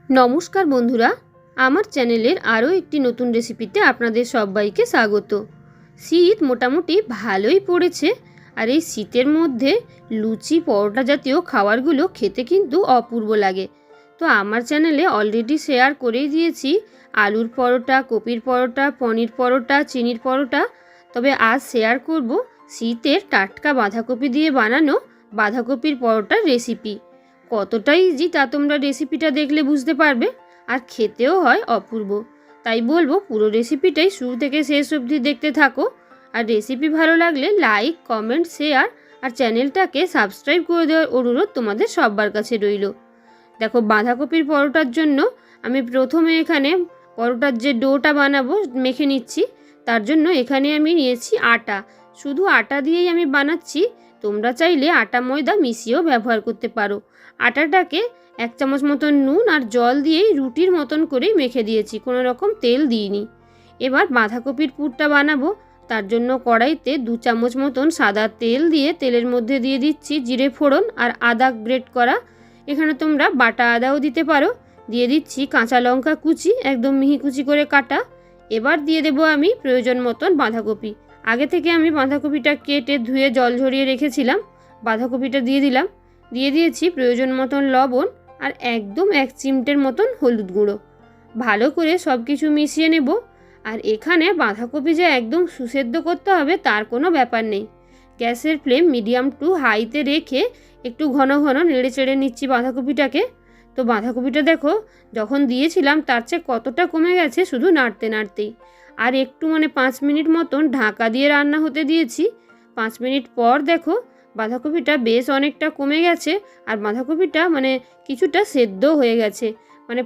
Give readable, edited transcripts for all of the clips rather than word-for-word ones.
নমস্কার বন্ধুরা, আমার চ্যানেলের আরও একটি নতুন রেসিপিতে আপনাদের সবাইকে স্বাগত। শীত মোটামুটি ভালোই পড়েছে, আর এই শীতের মধ্যে লুচি পরোটা জাতীয় খাবারগুলো খেতে কিন্তু অপূর্ব লাগে। তো আমার চ্যানেলে অলরেডি শেয়ার করেই দিয়েছি আলুর পরোটা, কপির পরোটা, পনির পরোটা, চিনির পরোটা। তবে আজ শেয়ার করব শীতের টাটকা বাঁধাকপি দিয়ে বানানো বাঁধাকপির পরোটার রেসিপি। কতটা ইজি তা তোমরা রেসিপিটা দেখলে বুঝতে পারবে, আর খেতেও হয় অপূর্ব। তাই বলবো পুরো রেসিপিটাই শুরু থেকে শেষ অবধি দেখতে থাকো। আর রেসিপি ভালো লাগলে লাইক, কমেন্ট, শেয়ার আর চ্যানেলটাকে সাবস্ক্রাইব করে দেওয়ার অনুরোধ তোমাদের সবার কাছে রইল। দেখো, বাঁধাকপির পরোটার জন্য আমি প্রথমে এখানে পরোটার যে ডোটা বানাবো মেখে নিচ্ছি। তার জন্য এখানে আমি নিয়েছি আটা। শুধু আটা দিয়েই আমি বানাচ্ছি, তোমরা চাইলে আটা ময়দা মিশিয়েও ব্যবহার করতে পারো। আটাটাকে 1 চামচ মতন নুন আর জল দিয়েই রুটির মতন করেই মেখে দিয়েছি, কোনো রকম তেল দিইনি। এবার বাঁধাকপির পুরটা বানাবো। তার জন্য কড়াইতে 2 চামচ মতন সাদা তেল দিয়ে তেলের মধ্যে দিয়ে দিচ্ছি জিরে ফোড়ন আর আদা গ্রেট করা। এখানে তোমরা বাটা আদাও দিতে পারো। দিয়ে দিচ্ছি কাঁচা লঙ্কা কুচি, একদম মিহি কুচি করে কাটা। এবার দিয়ে দেবো আমি প্রয়োজন মতন বাঁধাকপি। আগে থেকে আমি বাঁধাকপিটা কেটে ধুয়ে জল ঝরিয়ে রেখেছিলাম। বাঁধাকপিটা দিয়ে দিলাম। দিয়ে দিয়েছি প্রয়োজন মতন লবণ আর একদম 1 চিমটের মতন হলুদ গুঁড়ো। ভালো করে সব কিছু মিশিয়ে নেব। আর এখানে বাঁধাকপি যে একদম সুসেদ্ধ করতে হবে তার কোনো ব্যাপার নেই। গ্যাসের ফ্লেম মিডিয়াম টু হাইতে রেখে একটু ঘন ঘন নেড়ে চেড়ে নিচ্ছি বাঁধাকপিটাকে। তো বাঁধাকপিটা দেখো, যখন দিয়েছিলাম তার চেয়ে কতটা কমে গেছে শুধু নাড়তে নাড়তেই। আর একটু 5 মিনিট মতন ঢাকা দিয়ে রান্না হতে দিয়েছি। 5 মিনিট পর দেখো বাঁধাকপিটা বেশ অনেকটা কমে গেছে, আর বাঁধাকপিটা কিছুটা সেদ্ধ হয়ে গেছে,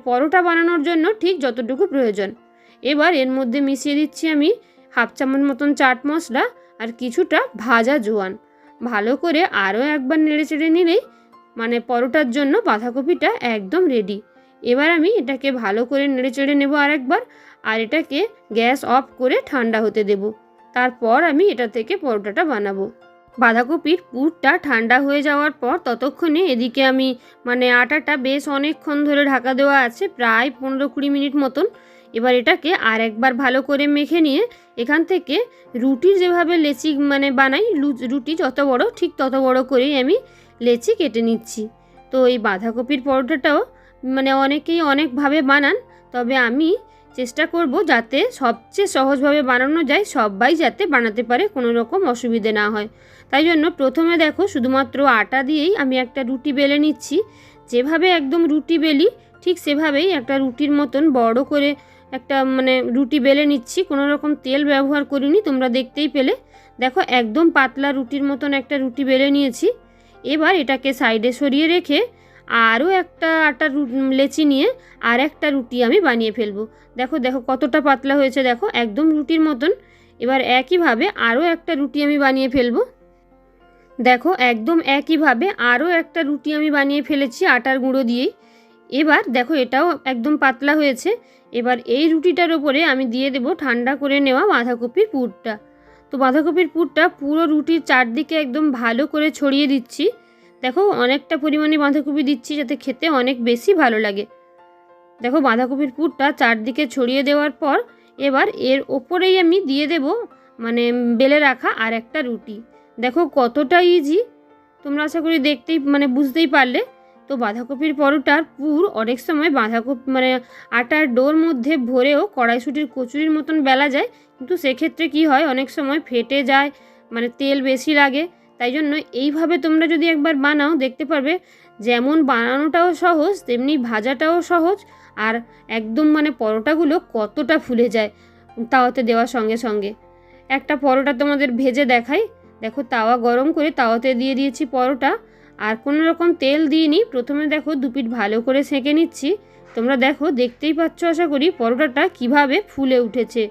পরোটা বানানোর জন্য ঠিক যতটুকু প্রয়োজন। এবার এর মধ্যে মিশিয়ে দিচ্ছি আমি 1/2 চামচ মতন চাট মশলা আর কিছুটা ভাজা জোয়ান। ভালো করে আরও একবার নেড়ে চেড়ে নিলেই পরোটার জন্য বাঁধাকপিটা একদম রেডি। এবার আমি এটাকে ভালো করে নেড়ে চেড়ে নেব আরেকবার, আর এটাকে গ্যাস অফ করে ঠান্ডা হতে দেব। তারপর আমি এটা থেকে পরোটাটা বানাবো। বাঁধাকপির পুরটা ঠান্ডা হয়ে যাওয়ার পর ততক্ষণে এদিকে আমি আটাটা বেশ অনেকক্ষণ ধরে ঢাকা দেওয়া আছে, প্রায় 15-20 মিনিট মতন। এবার এটাকে আর একবার ভালো করে মেখে নিয়ে এখান থেকে রুটির যেভাবে লেচি বানাই, রুটি যত বড় ঠিক তত বড় করেই আমি লেচি কেটে নিচ্ছি। তো এই বাঁধাকপির পরোটাটাও অনেকেই অনেকভাবে বানান, তবে আমি চেষ্টা করব যাতে সবচেয়ে সহজভাবে বানানো যায়, সবাই যাতে বানাতে পারে, কোনো রকম অসুবিধে না হয়। তাই জন্য প্রথমে দেখো শুধুমাত্র আটা দিয়েই আমি একটা রুটি বেলে নিচ্ছি। যেভাবে একদম রুটি বেলি ঠিক সেভাবেই একটা রুটির মতন বড় করে একটা রুটি বেলে নিচ্ছি। কোনো রকম তেল ব্যবহার করিনি, তোমরা দেখতেই পেলে। দেখো একদম পাতলা রুটির মতন একটা রুটি বেলে নিয়েছি। এবার এটাকে সাইডে সরিয়ে রেখে আরও একটা আটার লেচি নিয়ে আর একটা রুটি আমি বানিয়ে ফেলবো। দেখো দেখো কতটা পাতলা হয়েছে, দেখো একদম রুটির মতন। এবার একইভাবে আরও একটা রুটি আমি বানিয়ে ফেলবো। দেখো একদম একইভাবে আরও একটা রুটি আমি বানিয়ে ফেলেছি আটার গুঁড়ো দিয়েই। এবার দেখো এটাও একদম পাতলা হয়েছে। এবার এই রুটিটার ওপরে আমি দিয়ে দেব ঠান্ডা করে নেওয়া বাঁধাকপির পুরটা। তো বাঁধাকপির পুরটা পুরো রুটির চারদিকে একদম ভালো করে ছড়িয়ে দিচ্ছি। দেখো অনেকটা পরিমাণে বাঁধাকপি দিচ্ছি যাতে খেতে অনেক বেশি ভালো লাগে। দেখো বাঁধাকপির পুরটা চারদিকে ছড়িয়ে দেওয়ার পর এবার এর ওপরেই আমি দিয়ে দেব বেলে রাখা আর একটা রুটি। দেখো কতটা ইজি, তোমরা আশা করি দেখতেই বুঝতেই পারলে। তো বাঁধাকপির পরোটার পুর অনেক সময় বাঁধাকপি আটার ডোর মধ্যে ভরেও কড়াইশুঁটির কচুরির মতন বেলা যায়, কিন্তু সেক্ষেত্রে কি হয় অনেক সময় ফেটে যায়, তেল বেশি লাগে। তাই জন্য এইভাবে তোমরা যদি একবার বানাও দেখতে পারবে যেমন বানানোটাও সহজ তেমনি ভাজাটাও সহজ, আর একদম পরোটাগুলো কতটা ফুলে যায় তাওয়াতে দেওয়ার সঙ্গে সঙ্গে। একটা পরোটা তোমাদের ভেজে দেখাই। দেখো তাওয়া গরম করে তাওয়াতে দিয়ে দিয়েছি পরোটা, আর কোনো রকম তেল দিইনি। প্রথমে দেখো 2 পিঠ ভালো করে সেঁকে নিচ্ছি। তোমরা দেখো দেখতেই পাচ্ছ আশা করি পরোটাটা কিভাবে ফুলে উঠেছে,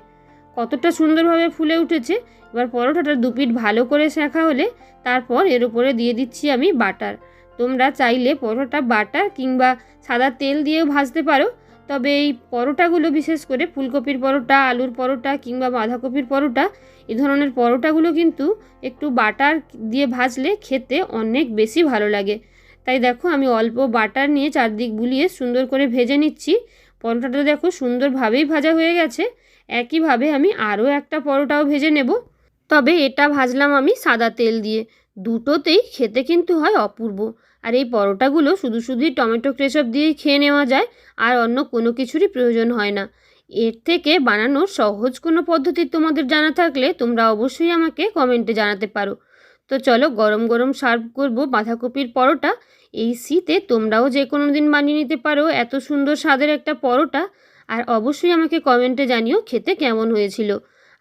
কতটা সুন্দরভাবে ফুলে উঠেছে। এবার পরোটাটা 2 পিঠ ভালো করে সেঁকা হলে তারপর এর উপরে দিয়ে দিচ্ছি আমি বাটার। তোমরা চাইলে পরোটা বাটার কিংবা সাদা তেল দিয়েও ভাজতে পারো, তবে এই পরোটাগুলো বিশেষ করে ফুলকপির পরোটা, আলুর পরোটা কিংবা বাঁধাকপির পরোটা, এই ধরনের পরোটাগুলো কিন্তু একটু বাটার দিয়ে ভাজলে খেতে অনেক বেশি ভালো লাগে। তাই দেখো আমি অল্প বাটার নিয়ে চারদিক বুলিয়ে সুন্দর করে ভেজে নিচ্ছি। পরোটাটা দেখো সুন্দরভাবেই ভাজা হয়ে গেছে। একইভাবে আমি আরও একটা পরোটাও ভেজে নেব। তবে এটা ভাজলাম আমি সাদা তেল দিয়ে। দুটোতেই খেতে কিন্তু হয় অপূর্ব। আর এই পরোটাগুলো শুধু শুধুই টমেটো কেচাপ দিয়েই খেয়ে নেওয়া যায়, আর অন্য কোনো কিছুরই প্রয়োজন হয় না। এর থেকে বানানোর সহজ কোনো পদ্ধতি তোমাদের জানা থাকলে তোমরা অবশ্যই আমাকে কমেন্টে জানাতে পারো। তো চলো গরম গরম সার্ভ করব বাঁধাকপির পরোটা। এই শীতে তোমরাও যে কোনো দিন বানিয়ে নিতে পারো এত সুন্দর স্বাদের একটা পরোটা। আর অবশ্যই আমাকে কমেন্টে জানিও খেতে কেমন হয়েছিল।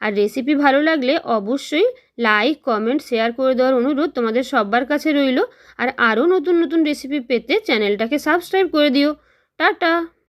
আর রেসিপি ভালো লাগলে অবশ্যই লাইক, কমেন্ট, শেয়ার করে দেওয়ার অনুরোধ তোমাদের সবার কাছে রইল। আর আরও নতুন নতুন রেসিপি পেতে চ্যানেলটাকে সাবস্ক্রাইব করে দিও। টাটা।